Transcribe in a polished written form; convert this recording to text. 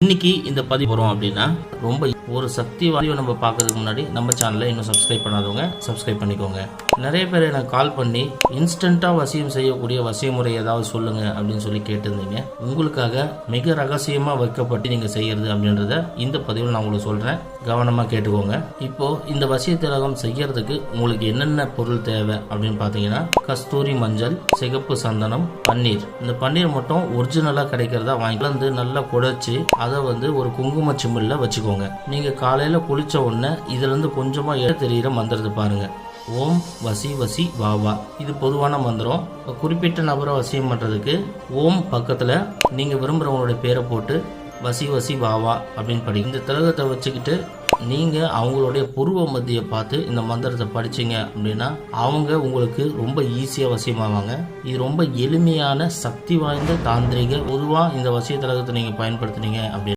இன்னைக்கு இந்த பதிவு போகிறோம் அப்படின்னா ரொம்ப ஒரு சக்தி வாய்வை நம்ம பார்க்கறதுக்கு முன்னாடி நம்ம சேனலை இன்னும் சப்ஸ்கிரைப் பண்ணாதவங்க சப்ஸ்கிரைப் பண்ணிக்கோங்க. நிறைய பேர் எனக்கு கால் பண்ணி இன்ஸ்டண்ட்டாக வசியம் செய்யக்கூடிய வசிய முறை ஏதாவது சொல்லுங்க அப்படின்னு சொல்லி கேட்டிருந்தீங்க. உங்களுக்காக மிக ரகசியமாக வைக்கப்பட்டு நீங்கள் செய்யறது அப்படின்றத இந்த பதிவில் நான் உங்களுக்கு சொல்கிறேன். கவனமாக கேட்டுக்கோங்க. இப்போ இந்த வசிய திலகம் செய்யறதுக்கு உங்களுக்கு என்னென்ன பொருள் தேவை அப்படின்னு பார்த்தீங்கன்னா, கஸ்தூரி மஞ்சள், சிகப்பு சந்தனம், பன்னீர். இந்த பன்னீர் மட்டும் ஒரிஜினலாக கிடைக்கிறதா வாங்கி நல்லா குழைச்சி அதை ஒரு குங்கும சிமில்ல வச்சுக்கோங்க. நீங்க காலையில குளிச்ச உடனே இதுல இருந்து கொஞ்சமா தெரியுற மந்திரத்தை பாருங்க. ஓம் வசி வசி வாவா. இது பொதுவான மந்திரம். குறிப்பிட்ட நபரை வசியம் பண்றதுக்கு ஓம் பக்கத்துல நீங்க விரும்புறவங்களுடைய பேரை போட்டு வசி வசி வாவா அப்படின்னு படி. இந்த திலகத்தை வச்சுக்கிட்டு நீங்க அவங்களுடைய பூர்வ மத்தியை பார்த்து இந்த மந்திரத்தை படிச்சீங்க அப்படின்னா அவங்க உங்களுக்கு ரொம்ப ஈஸியா வசியமாவாங்க. இது ரொம்ப எளிமையான சக்தி வாய்ந்த தாந்திரிக. பொதுவா இந்த வசிய திலகத்தை நீங்க பயன்படுத்துனீங்க அப்படின்னு